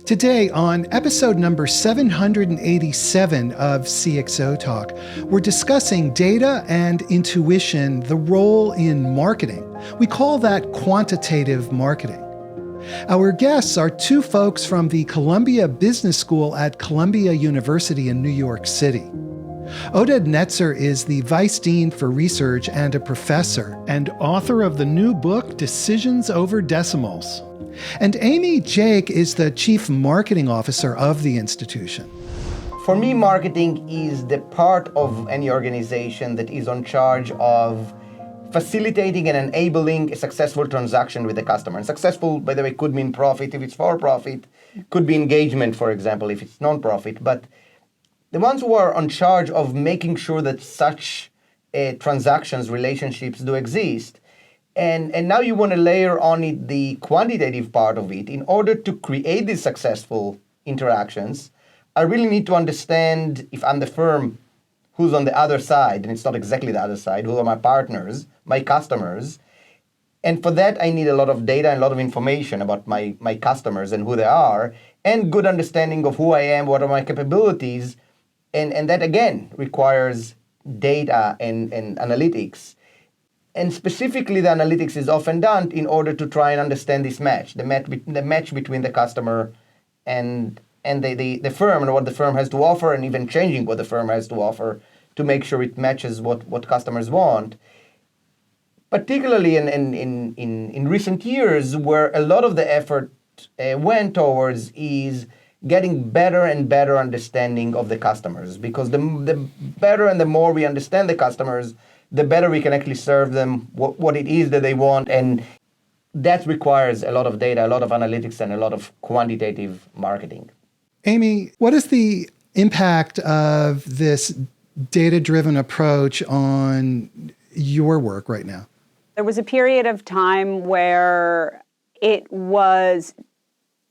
Today, on episode number 787 of CXOTalk, we're discussing data and intuition, the role in marketing. We call that quantitative marketing. Our guests are two folks from the Columbia Business School at Columbia University in New York City. Oded Netzer is the Vice Dean for Research and a professor, and author of the new book, Decisions Over Decimals. And Amy Jaick is the Chief Marketing Officer of the institution. For me, marketing is the part of any organization that is in charge of facilitating and enabling a successful transaction with the customer. And successful, by the way, could mean profit if it's for profit, could be engagement, for example, if it's non-profit. But the ones who are in charge of making sure that such transactions, relationships do exist. And now you want to layer on it the quantitative part of it. In order to create these successful interactions, I really need to understand, if I'm the firm, who's on the other side, and it's not exactly the other side, who are my partners, my customers. And for that, I need a lot of data and a lot of information about my customers and who they are, and good understanding of who I am, what are my capabilities. And that, again, requires data and analytics. And specifically, the analytics is often done in order to try and understand this match, the match between the customer and the firm, and what the firm has to offer, and even changing what the firm has to offer to make sure it matches what customers want. Particularly in recent years, where a lot of the effort went towards is getting better and better understanding of the customers. Because the better and the more we understand the customers, the better we can actually serve them what it is that they want. And that requires a lot of data, a lot of analytics, and a lot of quantitative marketing. Amy, what is the impact of this data-driven approach on your work right now? There was a period of time where it was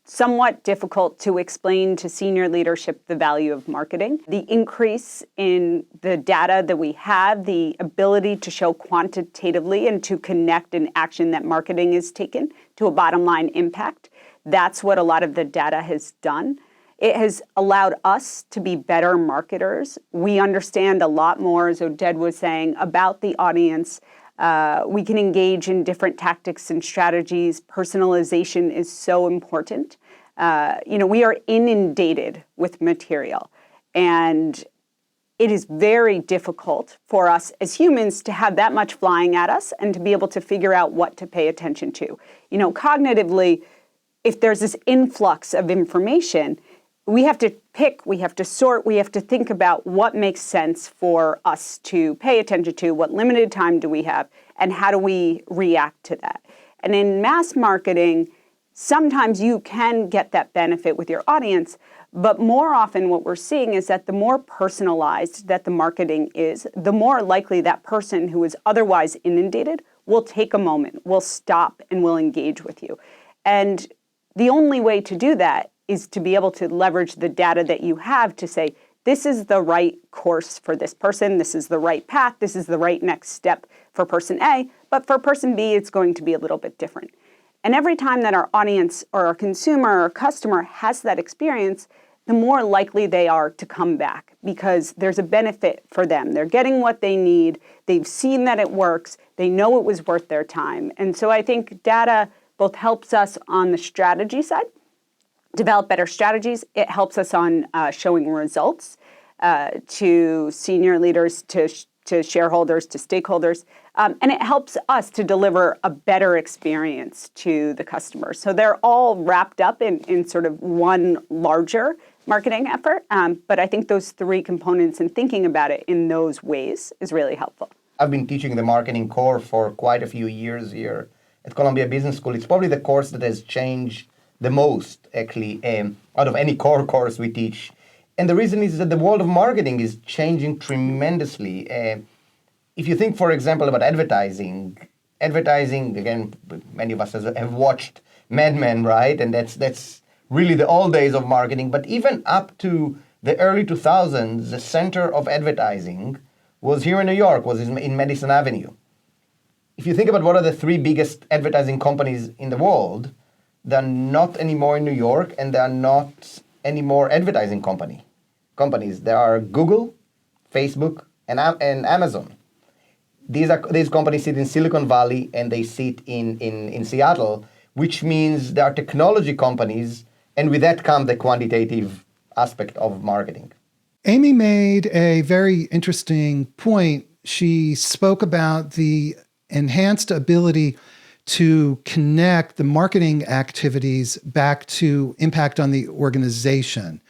somewhat difficult to explain to senior leadership the value of marketing. The increase in the data that we have, the ability to show quantitatively and to connect an action that marketing is taken to a bottom line impact, that's what a lot of the data has done. It has allowed us to be better marketers. We understand a lot more, as Oded was saying, about the audience. We can engage in different tactics and strategies. Personalization is so important. We are inundated with material, and it is very difficult for us as humans to have that much flying at us and to be able to figure out what to pay attention to. Cognitively, if there's this influx of information, we have to pick, we have to sort, we have to think about what makes sense for us to pay attention to, what limited time do we have, and how do we react to that. And in mass marketing, sometimes you can get that benefit with your audience, but more often what we're seeing is that the more personalized that the marketing is, the more likely that person who is otherwise inundated will take a moment, will stop, and will engage with you. And the only way to do that is to be able to leverage the data that you have to say, this is the right course for this person, this is the right path, this is the right next step for person A, but for person B, it's going to be a little bit different. And every time that our audience or our consumer or customer has that experience, the more likely they are to come back because there's a benefit for them. They're getting what they need, they've seen that it works, they know it was worth their time. And so I think data both helps us on the strategy side, develop better strategies. It helps us on showing results to senior leaders, to shareholders, to stakeholders. And it helps us to deliver a better experience to the customer. So they're all wrapped up in sort of one larger marketing effort. But I think those three components and thinking about it in those ways is really helpful. I've been teaching the marketing core for quite a few years here at Columbia Business School. It's probably the course that has changed the most, actually, out of any core course we teach. And the reason is that the world of marketing is changing tremendously. If you think, for example, about advertising, again, many of us have watched Mad Men, right? And that's really the old days of marketing. But even up to the early 2000s, the center of advertising was here in New York, was in Madison Avenue. If you think about what are the three biggest advertising companies in the world, they're not anymore in New York, and they're not anymore advertising companies. There are Google, Facebook, and Amazon. These companies sit in Silicon Valley and they sit in Seattle, which means they are technology companies, and with that comes the quantitative aspect of marketing. Amy made a very interesting point. She spoke about the enhanced ability to connect the marketing activities back to impact on the organization.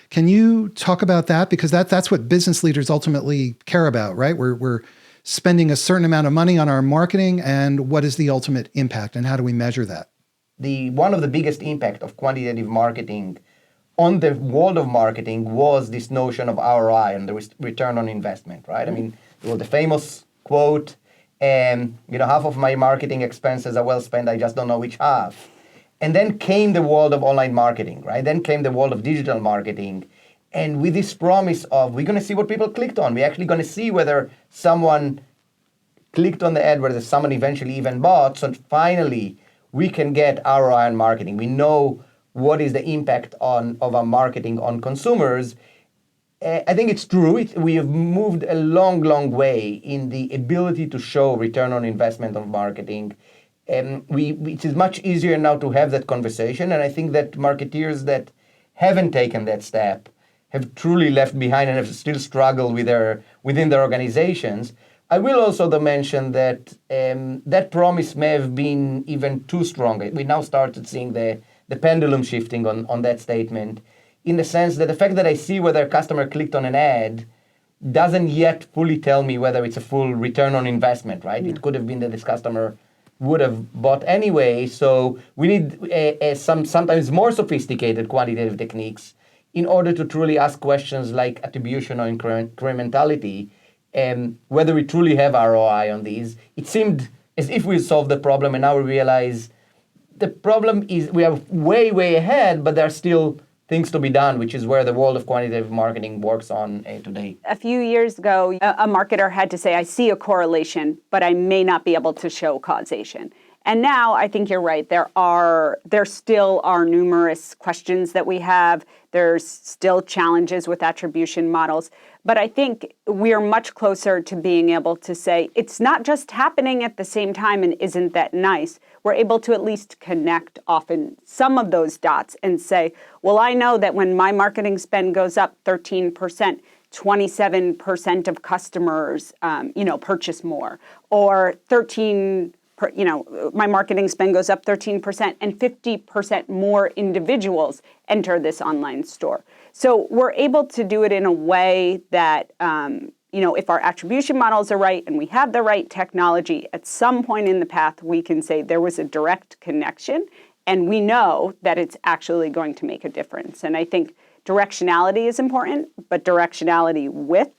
Can you talk about that? Because that's what business leaders ultimately care about, right? We're spending a certain amount of money on our marketing, and what is the ultimate impact, and how do we measure that? One of the biggest impact of quantitative marketing on the world of marketing was this notion of ROI and the return on investment, right? I mean, there was the famous quote, half of my marketing expenses are well spent, I just don't know which half. And then came the world of online marketing, right? Then came the world of digital marketing. And with this promise of, we're going to see what people clicked on. We're actually going to see whether someone clicked on the ad, whether someone eventually even bought. So finally, we can get ROI on marketing. We know what is the impact of our marketing on consumers. I think it's true. We have moved a long, long way in the ability to show return on investment of marketing. It is much easier now to have that conversation. And I think that marketeers that haven't taken that step have truly left behind and have still struggled within their organizations. I will also mention that that promise may have been even too strong. We now started seeing the pendulum shifting on that statement, in the sense that the fact that I see whether a customer clicked on an ad doesn't yet fully tell me whether it's a full return on investment, right? Yeah. It could have been that this customer would have bought anyway. So we need sometimes more sophisticated quantitative techniques in order to truly ask questions like attribution or incrementality, whether we truly have ROI on these. It seemed as if we solved the problem, and now we realize the problem is we are way, way ahead, but there are still things to be done, which is where the world of quantitative marketing works on today. A few years ago, a marketer had to say, I see a correlation, but I may not be able to show causation. And now I think you're right. There still are numerous questions that we have. There's still challenges with attribution models. But I think we are much closer to being able to say it's not just happening at the same time and isn't that nice. We're able to at least connect often some of those dots and say, well, I know that when my marketing spend goes up 13%, 27% of customers, purchase more, or my marketing spend goes up 13% and 50% more individuals enter this online store. So we're able to do it in a way that, if our attribution models are right and we have the right technology, at some point in the path, we can say there was a direct connection and we know that it's actually going to make a difference. And I think directionality is important, but directionality with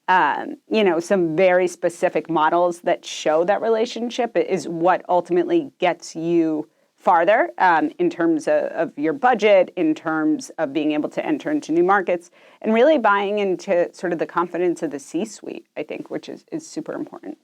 some very specific models that show that relationship is what ultimately gets you farther in terms of your budget, in terms of being able to enter into new markets, and really buying into sort of the confidence of the C-suite, I think, which is super important.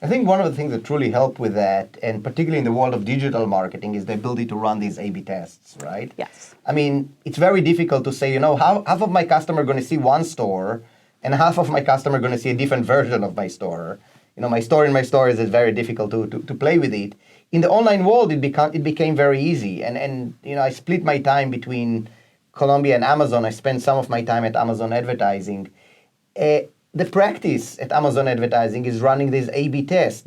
I think one of the things that truly help with that, and particularly in the world of digital marketing, is the ability to run these A/B tests, right? Yes. I mean, it's very difficult to say, half of my customer are going to see one store, and half of my customer are going to see a different version of my store. My store in my store is very difficult to play with it. In the online world, it became very easy. And I split my time between Colombia and Amazon. I spend some of my time at Amazon advertising. The practice at Amazon advertising is running these A/B tests.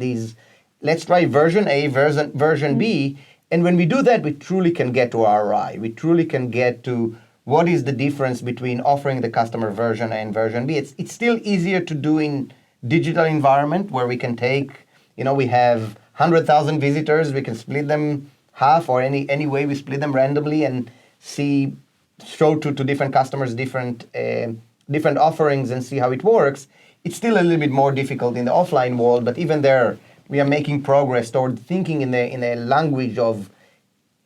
Let's try version A, version B. And when we do that, we truly can get to ROI. We truly can get to what is the difference between offering the customer version A and version B. It's still easier to do in digital environment where we can take, we have 100,000 visitors, we can split them half or any way we split them randomly and show to different customers different offerings and see how it works. It's still a little bit more difficult in the offline world, but even there, we are making progress toward thinking in the language of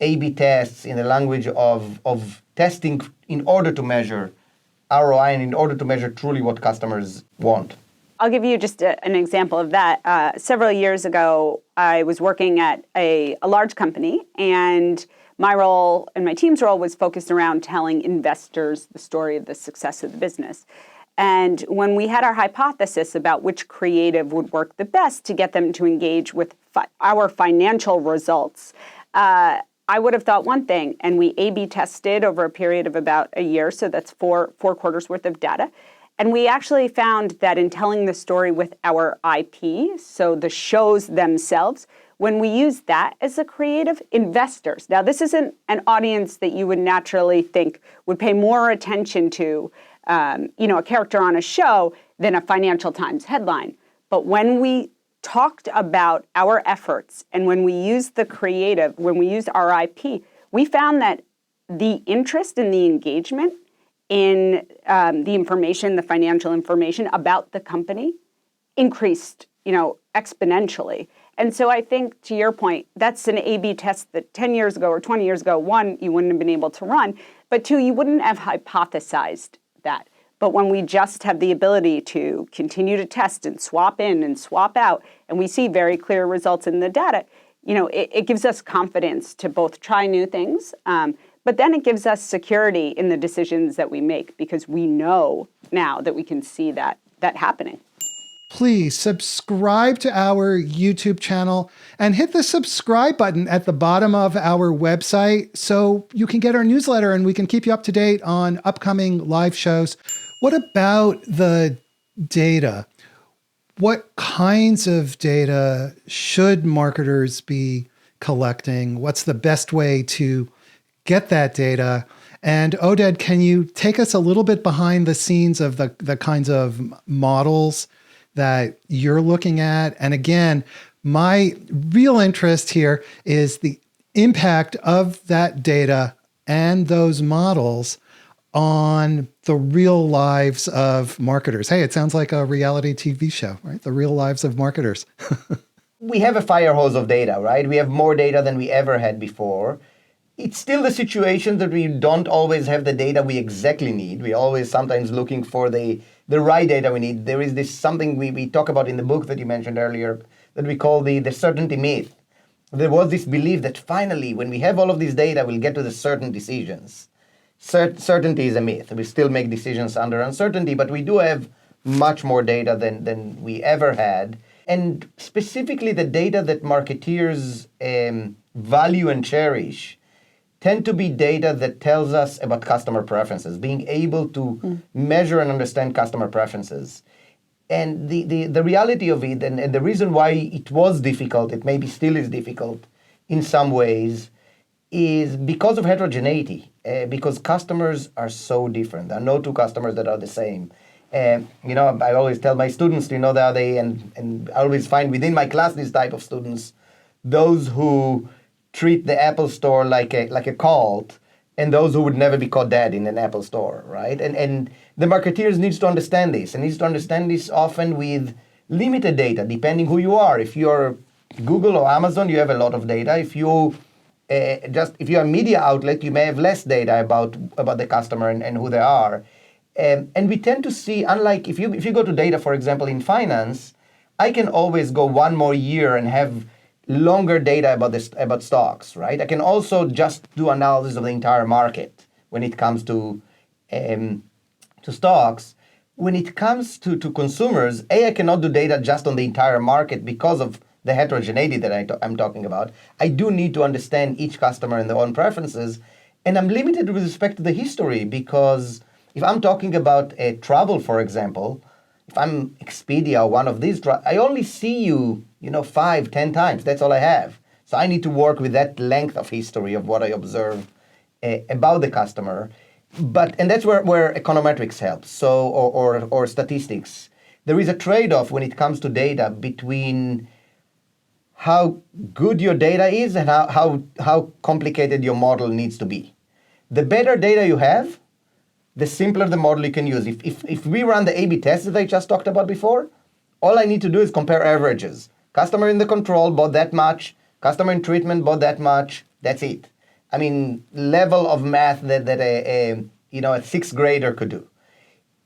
A/B tests, in the language of testing in order to measure ROI and in order to measure truly what customers want. I'll give you just an example of that. Several years ago, I was working at a large company, and my role and my team's role was focused around telling investors the story of the success of the business. And when we had our hypothesis about which creative would work the best to get them to engage with our financial results, I would have thought one thing, and we A/B tested over a period of about a year, so that's four quarters worth of data. And we actually found that in telling the story with our IP, so the shows themselves, when we use that as a creative, investors, now this isn't an audience that you would naturally think would pay more attention to a character on a show than a Financial Times headline. But when we talked about our efforts and when we used the creative, when we used our IP, we found that the interest and the engagement in the information, the financial information about the company increased, exponentially. And so I think, to your point, that's an A/B test that 10 years ago or 20 years ago, one, you wouldn't have been able to run, but two, you wouldn't have hypothesized that. But when we just have the ability to continue to test and swap in and swap out, and we see very clear results in the data, it gives us confidence to both try new things, but then it gives us security in the decisions that we make because we know now that we can see that happening. Please subscribe to our YouTube channel and hit the subscribe button at the bottom of our website so you can get our newsletter and we can keep you up to date on upcoming live shows. What about the data? What kinds of data should marketers be collecting? What's the best way to get that data? And Oded, can you take us a little bit behind the scenes of the kinds of models that you're looking at? And again, my real interest here is the impact of that data and those models on the real lives of marketers. Hey, it sounds like a reality TV show, right? The real lives of marketers. We have a fire hose of data, right? We have more data than we ever had before. It's still the situation that we don't always have the data we exactly need. We're always sometimes looking for the right data we need. There is this something we talk about in the book that you mentioned earlier that we call the certainty myth. There was this belief that finally, when we have all of this data, we'll get to the certain decisions. Certainty is a myth. We still make decisions under uncertainty, but we do have much more data than we ever had. And specifically the data that marketeers value and cherish tend to be data that tells us about customer preferences, being able to measure and understand customer preferences. And the reality of it, and the reason why it was difficult, it maybe still is difficult in some ways, is because of heterogeneity, because customers are so different. There are no two customers that are the same. I always tell my students, and I always find within my class this type of students, those who treat the Apple store like a cult, and those who would never be caught dead in an Apple store, right? And the marketeers needs to understand this, and needs to understand this often with limited data, depending who you are. If you're Google or Amazon, you have a lot of data. If you're a media outlet, you may have less data about the customer and who they are. And we tend to see, unlike if you go to data, for example, in finance, I can always go one more year and have longer data about stocks, right? I can also just do analysis of the entire market when it comes to stocks. When it comes to consumers, I cannot do data just on the entire market because of the heterogeneity that I'm talking about. I do need to understand each customer and their own preferences, and I'm limited with respect to the history because if I'm talking about travel, for example, if I'm Expedia or one of these, I only see you, 5-10 times. That's all I have. So I need to work with that length of history of what I observe about the customer. And that's where econometrics helps. So or statistics. There is a trade-off when it comes to data between how good your data is and how complicated your model needs to be. The better data you have, the simpler the model you can use. If we run the A/B test that I just talked about before, all I need to do is compare averages. Customer in the control bought that much, customer in treatment bought that much, that's it. I mean, level of math that a sixth grader could do.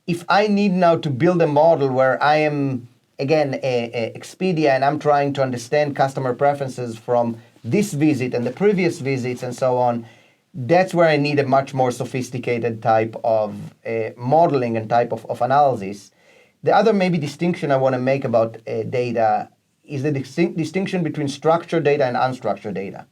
If I need now to build a model where I am, again, Expedia, and I'm trying to understand customer preferences from this visit and the previous visits and so on, that's where I need a much more sophisticated type of modeling and type of analysis. The other maybe distinction I want to make about data is the distinction between structured data and unstructured data.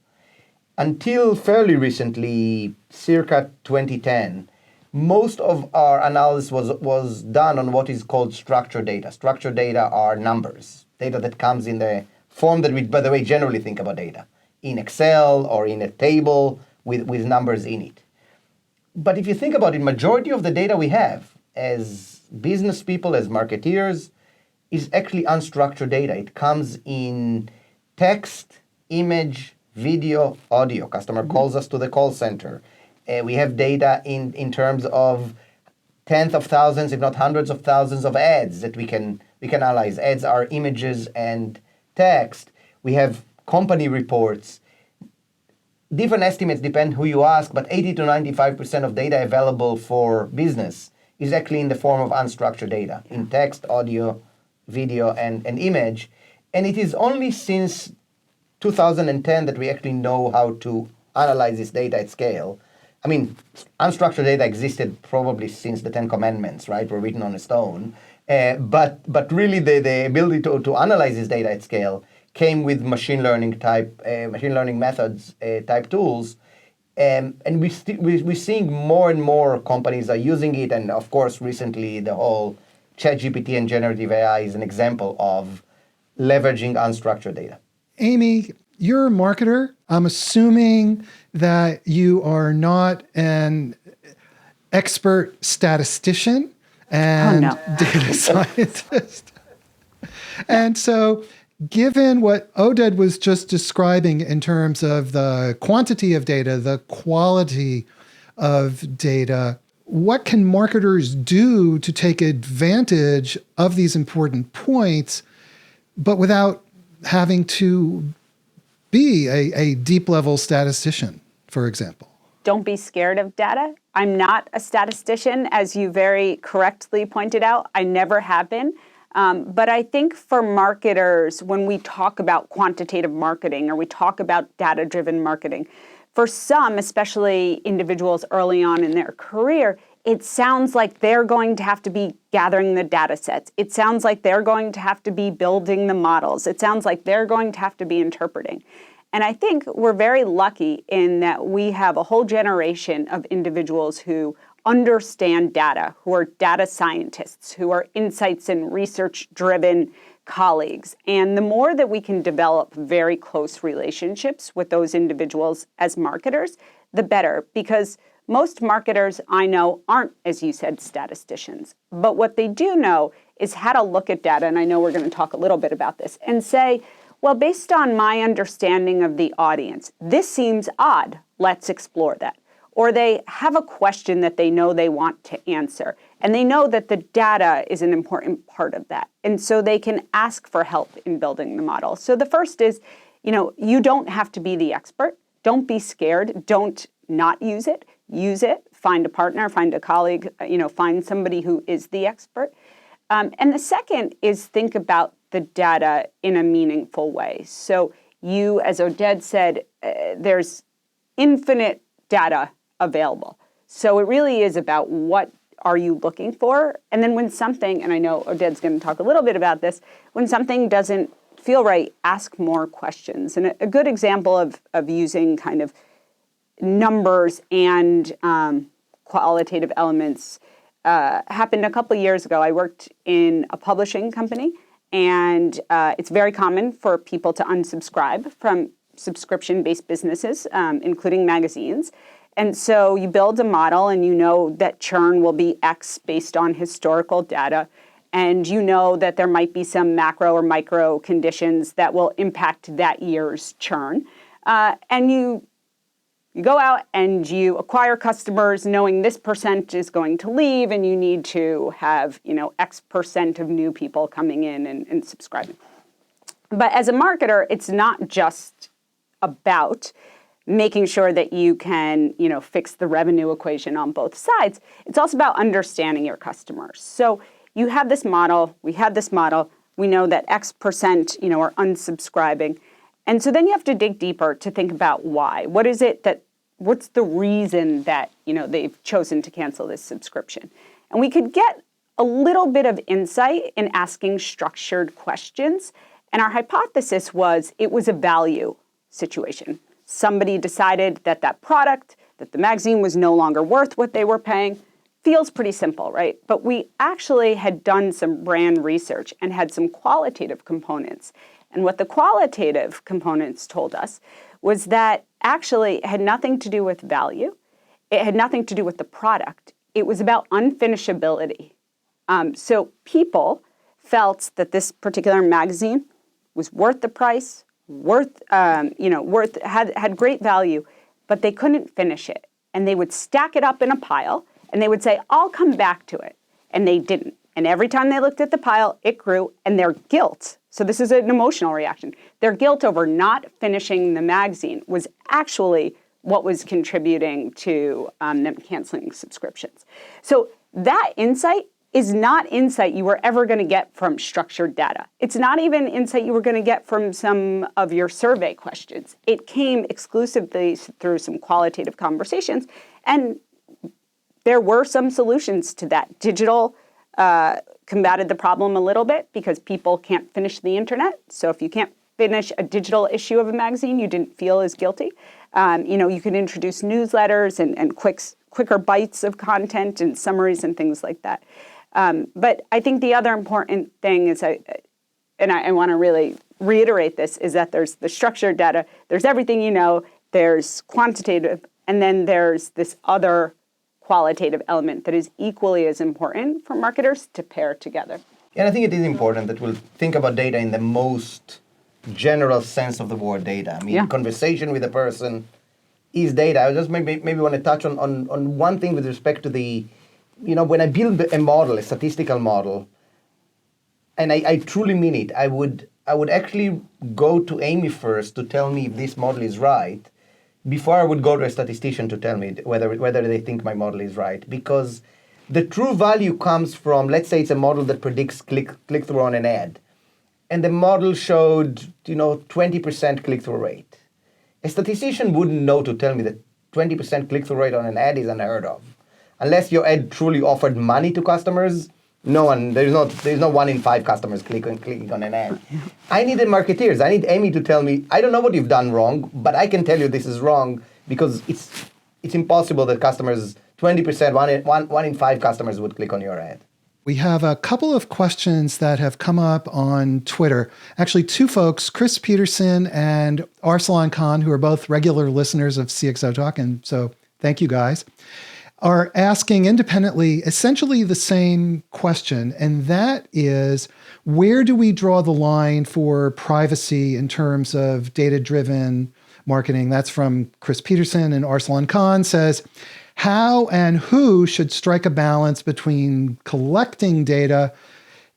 Until fairly recently, circa 2010, most of our analysis was done on what is called structured data. Structured data are numbers, data that comes in the form that we, by the way, generally think about data, in Excel or in a table with numbers in it. But if you think about it, majority of the data we have as business people, as marketeers, is actually unstructured data. It comes in text, image, video, audio. Customer calls us to the call center. We have data in terms of tens of thousands, if not hundreds of thousands of ads that we can analyze. Ads are images and text. We have company reports. Different estimates depend who you ask, but 80 to 95% of data available for business is actually in the form of unstructured data, in text, audio, video, and image. And it is only since 2010 that we actually know how to analyze this data at scale. I mean, unstructured data existed probably since the Ten Commandments, right? Were written on a stone. But really the ability to analyze this data at scale came with machine learning methods type tools. And we're seeing more and more companies are using it. And of course, recently the whole ChatGPT and generative AI is an example of leveraging unstructured data. Amy, you're a marketer. I'm assuming that you are not an expert statistician and data scientist. And so, given what Oded was just describing in terms of the quantity of data, the quality of data, what can marketers do to take advantage of these important points, but without having to be a deep-level statistician, for example? Don't be scared of data. I'm not a statistician, as you very correctly pointed out. I never have been. But I think for marketers, when we talk about quantitative marketing or we talk about data-driven marketing, for some, especially individuals early on in their career, it sounds like they're going to have to be gathering the data sets. It sounds like they're going to have to be building the models. It sounds like they're going to have to be interpreting. And I think we're very lucky in that we have a whole generation of individuals who understand data, who are data scientists, who are insights and research-driven colleagues. And the more that we can develop very close relationships with those individuals as marketers, the better, because most marketers I know aren't, as you said, statisticians. But what they do know is how to look at data, and I know we're going to talk a little bit about this, and say, well, based on my understanding of the audience, this seems odd. Let's explore that. Or they have a question that they know they want to answer, and they know that the data is an important part of that. And so they can ask for help in building the model. So the first is, you don't have to be the expert. Don't be scared. Don't not use it. Use it. Find a partner, find a colleague, find somebody who is the expert. And the second is think about the data in a meaningful way. So you, as Oded said, there's infinite data available. So it really is about what are you looking for? And then when something, and I know Oded's going to talk a little bit about this, when something doesn't feel right, ask more questions. And a good example of using kind of numbers and qualitative elements happened a couple of years ago. I worked in a publishing company, and it's very common for people to unsubscribe from subscription-based businesses, including magazines. And so you build a model, and you know that churn will be X based on historical data, and you know that there might be some macro or micro conditions that will impact that year's churn. And you go out and you acquire customers knowing this percent is going to leave, and you need to have, X percent of new people coming in and subscribing. But as a marketer, it's not just about making sure that you can, fix the revenue equation on both sides. It's also about understanding your customers. So you have this model, we have this model, we know that X percent, are unsubscribing. And so then you have to dig deeper to think about why. What's the reason that, they've chosen to cancel this subscription? And we could get a little bit of insight in asking structured questions. And our hypothesis was it was a value situation. Somebody decided that product, that the magazine was no longer worth what they were paying. Feels pretty simple, right? But we actually had done some brand research and had some qualitative components. And what the qualitative components told us was that actually it had nothing to do with value. It had nothing to do with the product. It was about unfinishability. So people felt that this particular magazine was worth the price, had great value, but they couldn't finish it. And they would stack it up in a pile, and they would say, I'll come back to it. And they didn't. And every time they looked at the pile, it grew, and their guilt, so this is an emotional reaction, their guilt over not finishing the magazine was actually what was contributing to them canceling subscriptions. So that insight is not insight you were ever going to get from structured data. It's not even insight you were going to get from some of your survey questions. It came exclusively through some qualitative conversations, and there were some solutions to that. Digital combated the problem a little bit because people can't finish the internet. So if you can't finish a digital issue of a magazine, you didn't feel as guilty. You can introduce newsletters and quicker bites of content and summaries and things like that. But I think the other important thing is, I want to really reiterate this, is that there's the structured data, there's everything there's quantitative, and then there's this other qualitative element that is equally as important for marketers to pair together. And I think it is important that we'll think about data in the most general sense of the word data. I mean, conversation with a person is data. I just maybe want to touch on one thing with respect to the, when I build a model, a statistical model, and I truly mean it, I would actually go to Amy first to tell me if this model is right, before I would go to a statistician to tell me whether they think my model is right. Because the true value comes from, let's say it's a model that predicts click-through on an ad. And the model showed, 20% click-through rate. A statistician wouldn't know to tell me that 20% click-through rate on an ad is unheard of. Unless your ad truly offered money to customers, there's no 1 in 5 customers clicking on an ad. I need marketeers. I need Amy to tell me, I don't know what you've done wrong, but I can tell you this is wrong because it's impossible that customers, 20%, 1 in 5 customers would click on your ad. We have a couple of questions that have come up on Twitter. Actually, 2 folks, Chris Peterson and Arsalan Khan, who are both regular listeners of CXOTalk, and so thank you guys, are asking independently essentially the same question, and that is, where do we draw the line for privacy in terms of data-driven marketing? That's from Chris Peterson, and Arsalan Khan says, how and who should strike a balance between collecting data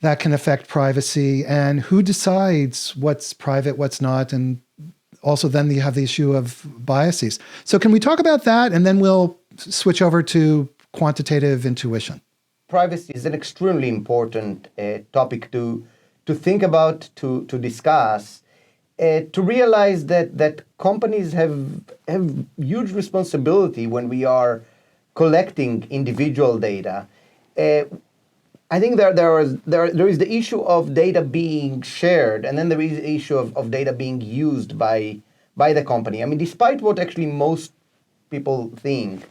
that can affect privacy and who decides what's private, what's not, and also then you have the issue of biases. So can we talk about that, and then we'll switch over to quantitative intuition? Privacy is an extremely important topic to think about, to discuss, to realize that companies have huge responsibility when we are collecting individual data. I think there is the issue of data being shared, and then there is the issue of data being used by the company. I mean, despite what actually most people think,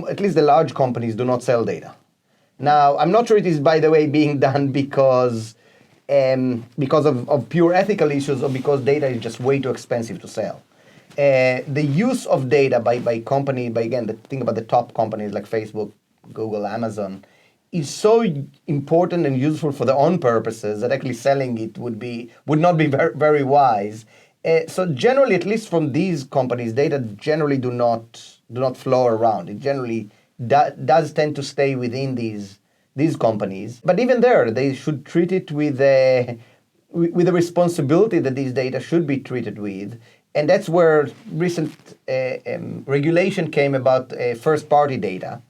at least the large companies, do not sell data. Now, I'm not sure it is, by the way, being done because of pure ethical issues or because data is just way too expensive to sell. The use of data by think about the top companies like Facebook, Google, Amazon, is so important and useful for their own purposes that actually selling it would not be very, very wise. So generally, at least from these companies, data generally do not flow around. It generally does tend to stay within these companies. But even there, they should treat it with the responsibility that these data should be treated with. And that's where recent regulation came about first-party data,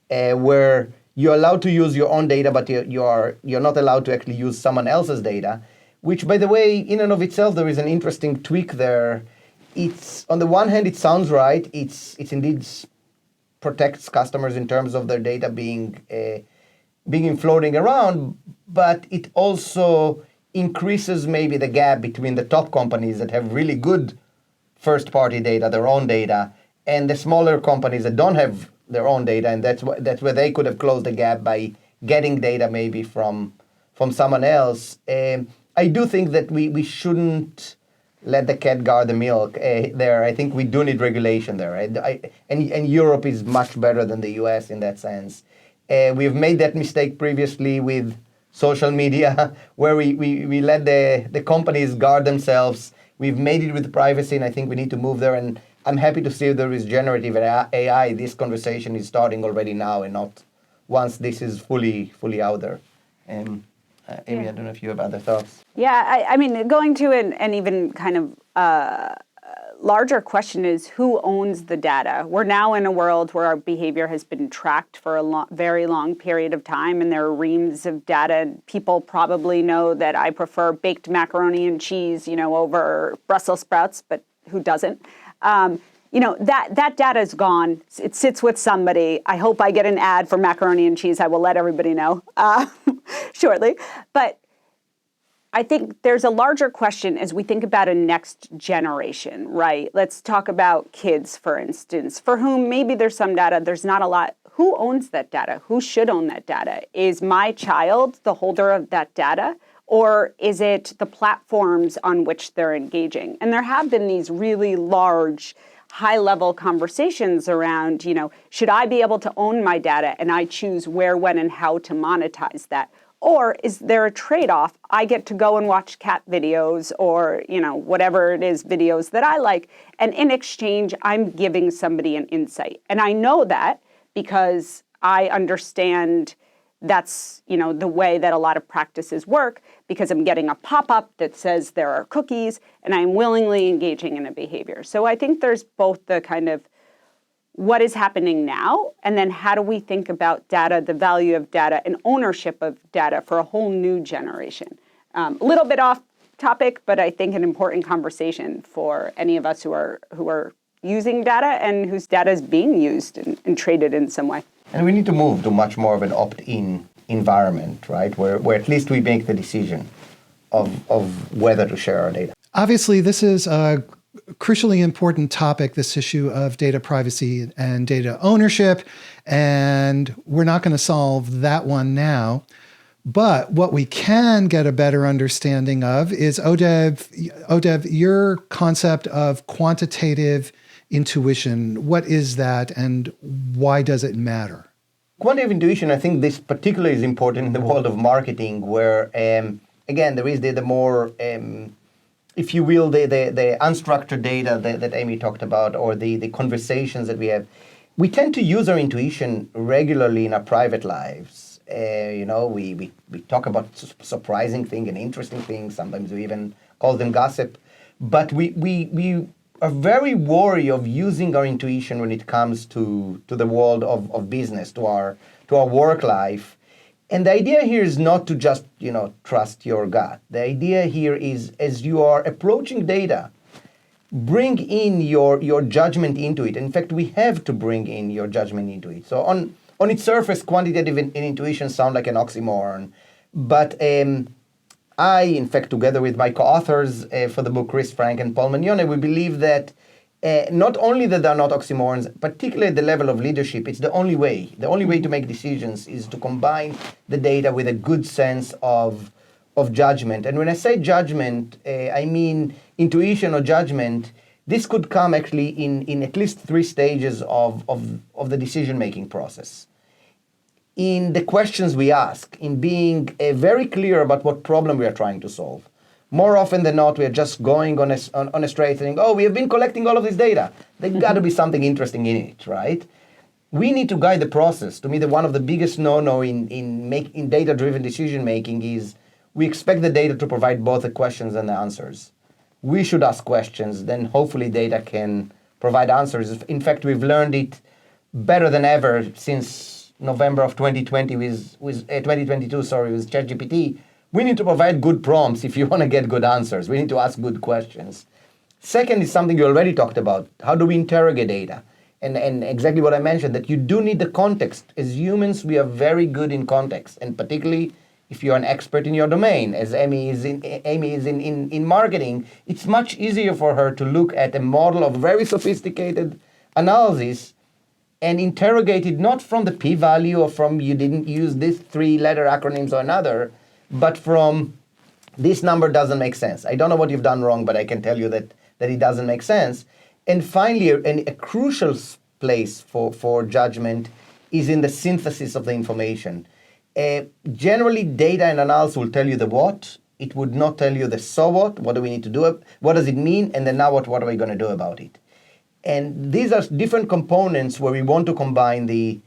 where you're allowed to use your own data, but you're not allowed to actually use someone else's data, which, by the way, in and of itself, there is an interesting tweak there. It's, on the one hand, it sounds right. It's indeed protects customers in terms of their data being floating around, but it also increases maybe the gap between the top companies that have really good first-party data, their own data, and the smaller companies that don't have their own data, and that's where they could have closed the gap by getting data maybe from someone else. I do think that we shouldn't let the cat guard the milk there. I think we do need regulation there. And Europe is much better than the US in that sense. We've made that mistake previously with social media, where we let the companies guard themselves. We've made it with privacy, and I think we need to move there. And I'm happy to see there is generative AI. This conversation is starting already now, and not once this is fully out there. Amy, I don't know if you have other thoughts. Yeah, I mean, going to an even kind of larger question is, who owns the data? We're now in a world where our behavior has been tracked for a very long period of time, and there are reams of data. People probably know that I prefer baked macaroni and cheese, over Brussels sprouts, but who doesn't? That data is gone. It sits with somebody. I hope I get an ad for macaroni and cheese. I will let everybody know shortly. But I think there's a larger question as we think about a next generation, right? Let's talk about kids, for instance, for whom maybe there's some data, there's not a lot. Who owns that data? Who should own that data? Is my child the holder of that data? Or is it the platforms on which they're engaging? And there have been these really large, high-level conversations around, should I be able to own my data and I choose where, when, and how to monetize that? Or is there a trade-off? I get to go and watch cat videos or, whatever it is, videos that I like, and in exchange, I'm giving somebody an insight. And I know that because I understand that's, the way that a lot of practices work, because I'm getting a pop-up that says there are cookies, and I'm willingly engaging in a behavior. So I think there's both the kind of what is happening now, and then how do we think about data, the value of data, and ownership of data for a whole new generation. A little bit off topic, but I think an important conversation for any of us who are using data and whose data is being used and traded in some way. And we need to move to much more of an opt-in environment, right? Where at least we make the decision of whether to share our data. Obviously, this is a crucially important topic, this issue of data privacy and data ownership, and we're not going to solve that one now. But what we can get a better understanding of is, Oded, your concept of quantitative intuition. What is that, and why does it matter? Quantitative intuition, I think this particularly is important in the world of marketing, where, again, there is the more, if you will, the unstructured data that Amy talked about, or the conversations that we have. We tend to use our intuition regularly in our private lives. We talk about surprising things and interesting things. Sometimes we even call them gossip. But we are very wary of using our intuition when it comes to the world of business, to our work life. And the idea here is not to just, trust your gut. The idea here is, as you are approaching data, bring in your judgment into it. In fact, we have to bring in your judgment into it. So on its surface, quantitative and intuition sound like an oxymoron. But I, in fact, together with my co-authors for the book, Chris Frank and Paul Mignone, we believe that not only that they're not oxymorons, particularly at the level of leadership, it's the only way. The only way to make decisions is to combine the data with a good sense of judgment. And when I say judgment, I mean intuition or judgment. This could come actually in at least 3 stages of the decision-making process. In the questions we ask, in being very clear about what problem we are trying to solve. More often than not, we are just going on a straight saying, we have been collecting all of this data. There's got to be something interesting in it, right? We need to guide the process. To me, one of the biggest no-no in data-driven decision-making is we expect the data to provide both the questions and the answers. We should ask questions, then hopefully data can provide answers. In fact, we've learned it better than ever since November of 2020 with ChatGPT, we need to provide good prompts if you want to get good answers. We need to ask good questions. Second is something you already talked about. How do we interrogate data? And exactly what I mentioned, that you do need the context. As humans, we are very good in context, and particularly if you're an expert in your domain, as Amy is in marketing, it's much easier for her to look at a model of very sophisticated analysis and interrogate it not from the p-value or from you didn't use this 3-letter acronyms or another, but from this number doesn't make sense. I don't know what you've done wrong, but I can tell you that it doesn't make sense. And finally, a crucial place for judgment is in the synthesis of the information. Generally, data and analysis will tell you the what. It would not tell you the so what do we need to do, what does it mean, and then now what are we going to do about it. And these are different components where we want to combine the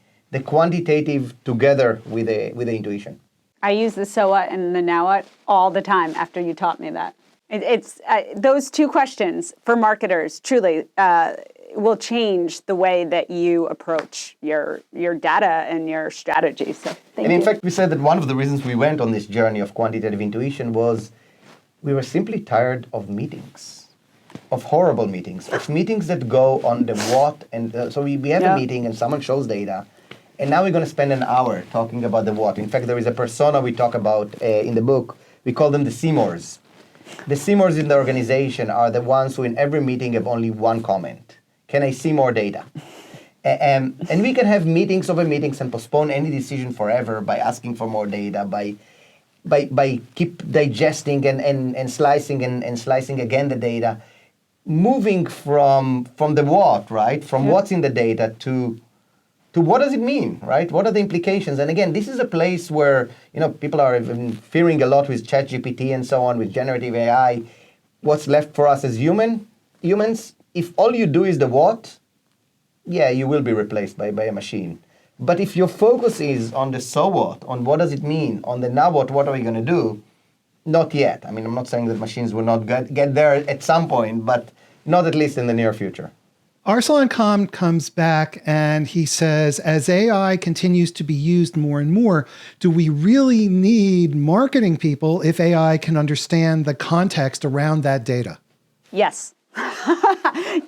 quantitative together with the intuition. I use the so what and the now what all the time after you taught me that. It's those two questions for marketers truly will change the way that you approach your data and your strategy. So thank you. In fact, we said that one of the reasons we went on this journey of quantitative intuition was we were simply tired of meetings, of horrible meetings, of meetings that go on the what. And so we have a meeting and someone shows data. And now we're going to spend an hour talking about the what. In fact, there is a persona we talk about in the book. We call them the CMOs. The CMOs in the organization are the ones who in every meeting have only one comment. Can I see more data? And we can have meetings over meetings and postpone any decision forever by asking for more data, by keep digesting and slicing and slicing again the data, moving from the what, right? From what's in the data to what does it mean, right? What are the implications? And again, this is a place where people are fearing a lot with ChatGPT and so on, with generative AI. What's left for us as humans, if all you do is the what, you will be replaced by a machine. But if your focus is on the so what, on what does it mean, on the now what are we going to do, not yet. I mean, I'm not saying that machines will not get there at some point, but not at least in the near future. Arsalan Khan comes back and he says, as AI continues to be used more and more, do we really need marketing people if AI can understand the context around that data? Yes.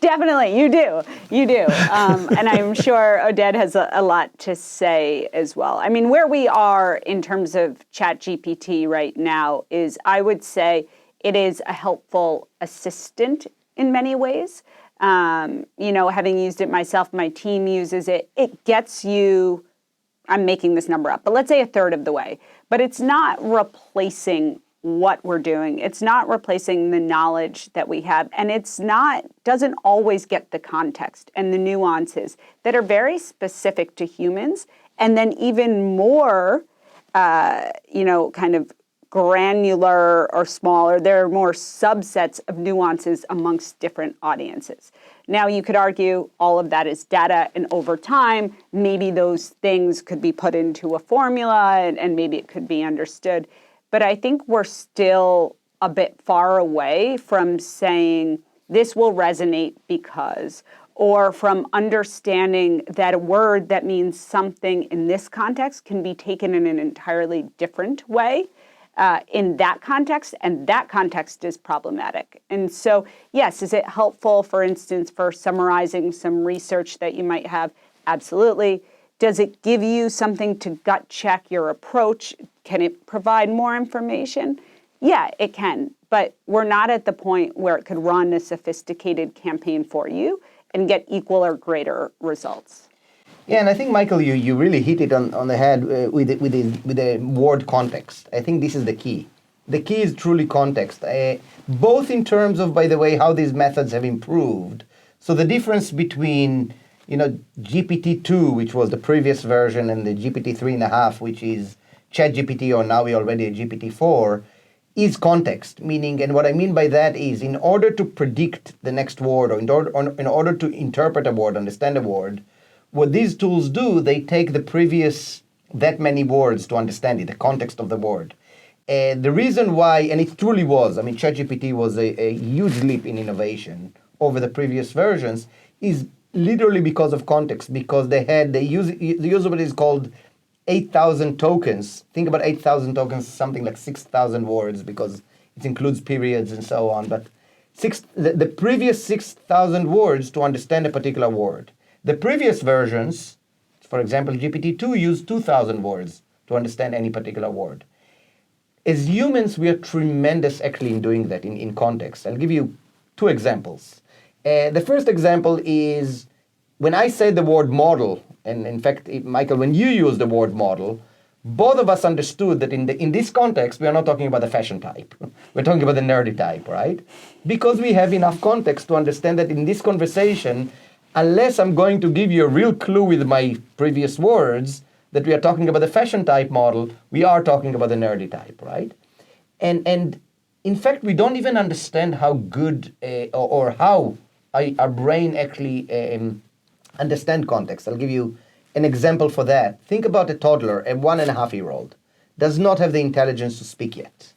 Definitely, you do. And I'm sure Oded has a lot to say as well. I mean, where we are in terms of ChatGPT right now is, I would say, it is a helpful assistant in many ways. Having used it myself, my team uses it. It gets you, I'm making this number up, but let's say a third of the way. But it's not replacing what we're doing. It's not replacing the knowledge that we have. And doesn't always get the context and the nuances that are very specific to humans. And then even more, kind of granular or smaller, there are more subsets of nuances amongst different audiences. Now, you could argue all of that is data, and over time, maybe those things could be put into a formula and maybe it could be understood. But I think we're still a bit far away from saying this will resonate because, or from understanding that a word that means something in this context can be taken in an entirely different way in that context, and that context is problematic. And so, yes, is it helpful, for instance, for summarizing some research that you might have? Absolutely. Does it give you something to gut check your approach? Can it provide more information? Yeah, it can. But we're not at the point where it could run a sophisticated campaign for you and get equal or greater results. Yeah, and I think, Michael, you really hit it on the head with the word context. I think this is the key. The key is truly context, both in terms of, by the way, how these methods have improved. So the difference between GPT-2, which was the previous version, and the GPT-3.5, which is ChatGPT, or now we already at GPT-4, is context. Meaning, and what I mean by that is, in order to predict the next word, or in order to interpret a word, understand a word, what these tools do, they take the previous that many words to understand it, the context of the word. The reason why, and it truly was, I mean, ChatGPT was a huge leap in innovation over the previous versions, is literally because of context, because they had, the use of it is called 8,000 tokens. Think about 8,000 tokens, something like 6,000 words, because it includes periods and so on. But the previous 6,000 words to understand a particular word. The previous versions, for example, GPT-2 used 2,000 words to understand any particular word. As humans, we are tremendous actually in doing that in context. I'll give you two examples. The first example is when I say the word model, and in fact, Michael, when you use the word model, both of us understood that in this context, we are not talking about the fashion type. We're talking about the nerdy type, right? Because we have enough context to understand that in this conversation, unless I'm going to give you a real clue with my previous words, that we are talking about the fashion type model, we are talking about the nerdy type, right? And in fact, we don't even understand how good or how our brain actually understand context. I'll give you an example for that. Think about a toddler, a 1.5-year-old, does not have the intelligence to speak yet.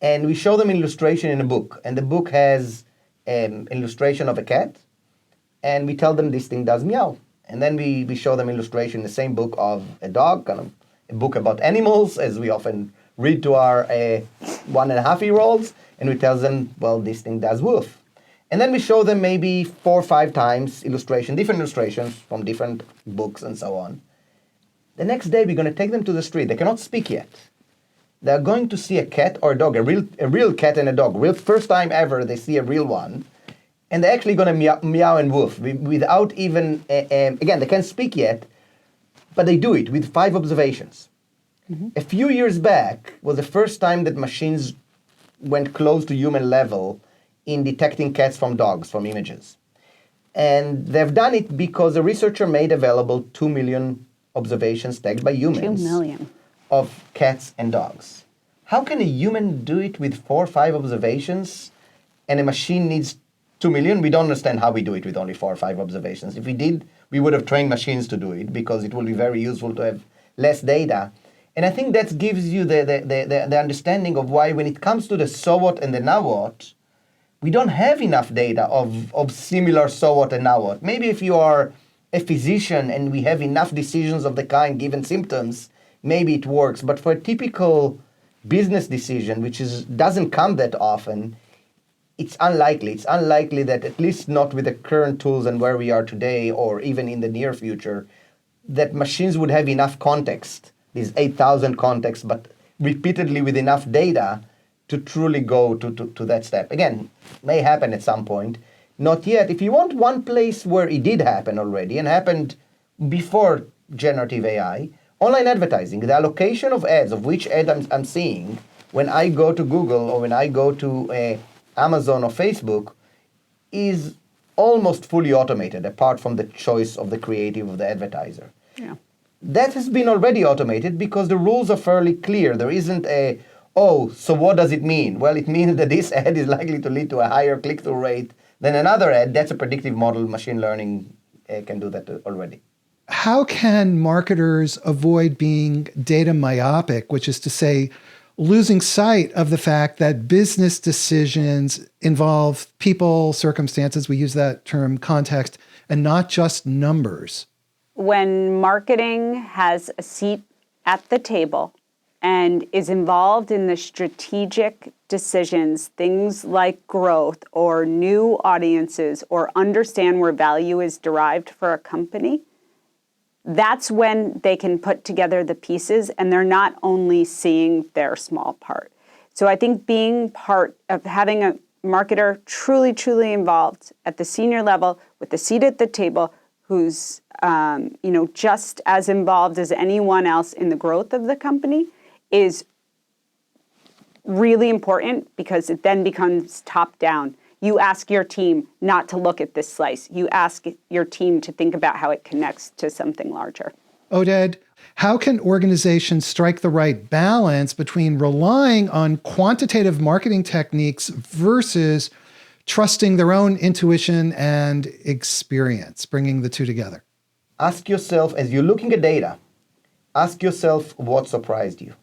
And we show them illustration in a book, and the book has an illustration of a cat, and we tell them this thing does meow. And then we show them illustration in the same book of a dog, kind of a book about animals, as we often read to our 1.5-year-olds, and we tell them, well, this thing does woof. And then we show them maybe 4 or 5 times different illustrations from different books and so on. The next day, we're going to take them to the street. They cannot speak yet. They're going to see a cat or a dog, a real cat and a dog. First time ever they see a real one. And they're actually going to meow and woof without even, again, they can't speak yet, but they do it with 5 observations. Mm-hmm. A few years back was the first time that machines went close to human level in detecting cats from dogs, from images. And they've done it because a researcher made available 2 million observations tagged by humans 2 million. Of cats and dogs. How can a human do it with 4 or 5 observations and a machine needs 2 million? We don't understand how we do it with only 4 or 5 observations. If we did, we would have trained machines to do it because it will be very useful to have less data. And I think that gives you the understanding of why when it comes to the so what and the now what, we don't have enough data of similar so what and now what. Maybe if you are a physician and we have enough decisions of the kind given symptoms, maybe it works. But for a typical business decision, which doesn't come that often, it's unlikely. It's unlikely that, at least not with the current tools and where we are today, or even in the near future, that machines would have enough context, these 8,000 contexts, but repeatedly with enough data to truly go to that step. Again, may happen at some point. Not yet. If you want one place where it did happen already and happened before generative AI, online advertising, the allocation of ads, of which ad I'm seeing, when I go to Google or when I go to Amazon or Facebook, is almost fully automated, apart from the choice of the creative of the advertiser. Yeah. That has been already automated because the rules are fairly clear. There isn't so what does it mean? Well, it means that this ad is likely to lead to a higher click-through rate than another ad. That's a predictive model. Machine learning can do that already. How can marketers avoid being data myopic, which is to say, losing sight of the fact that business decisions involve people, circumstances, we use that term, context, and not just numbers? When marketing has a seat at the table and is involved in the strategic decisions, things like growth or new audiences or understand where value is derived for a company, that's when they can put together the pieces and they're not only seeing their small part. So I think being part of having a marketer truly, truly involved at the senior level with the seat at the table, who's just as involved as anyone else in the growth of the company, is really important because it then becomes top down. You ask your team not to look at this slice. You ask your team to think about how it connects to something larger. Oded, how can organizations strike the right balance between relying on quantitative marketing techniques versus trusting their own intuition and experience, bringing the two together? Ask yourself, as you're looking at data, ask yourself what surprised you.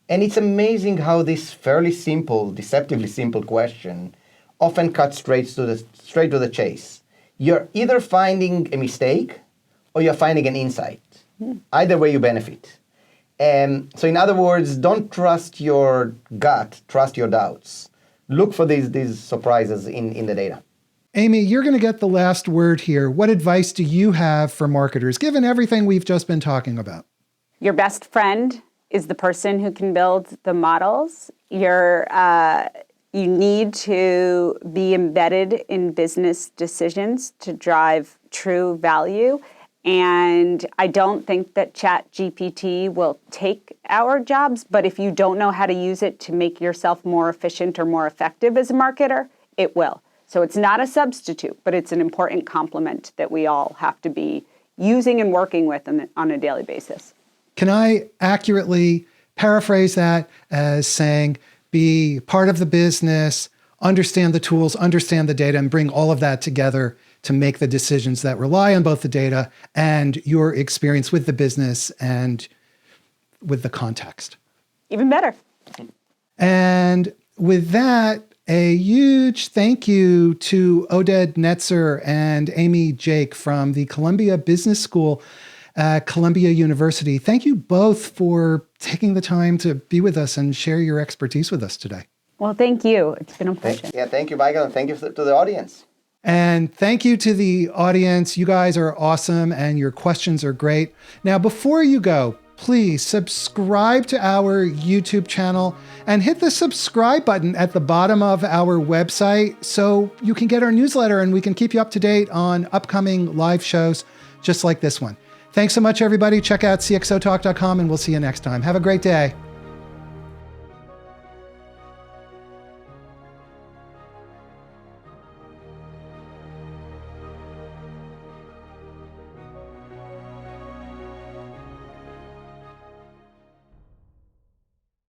And it's amazing how this fairly simple, deceptively simple question often cuts straight to the chase. You're either finding a mistake or you're finding an insight. Either way, you benefit. So in other words, don't trust your gut, trust your doubts. Look for these surprises in the data. Amy, you're going to get the last word here. What advice do you have for marketers, given everything we've just been talking about? Your best friend is the person who can build the models. You need to be embedded in business decisions to drive true value. And I don't think that ChatGPT will take our jobs, but if you don't know how to use it to make yourself more efficient or more effective as a marketer, it will. So it's not a substitute, but it's an important complement that we all have to be using and working with on a daily basis. Can I accurately paraphrase that as saying, be part of the business, understand the tools, understand the data, and bring all of that together to make the decisions that rely on both the data and your experience with the business and with the context? Even better. And with that, a huge thank you to Oded Netzer and Amy Jaick from the Columbia Business School at Columbia University. Thank you both for taking the time to be with us and share your expertise with us today. Well, thank you. It's been a pleasure. Thank you, Michael, and thank you to the audience. And thank you to the audience. You guys are awesome and your questions are great. Now, before you go, please subscribe to our YouTube channel and hit the subscribe button at the bottom of our website so you can get our newsletter and we can keep you up to date on upcoming live shows just like this one. Thanks so much, everybody. Check out CXOTalk.com and we'll see you next time. Have a great day.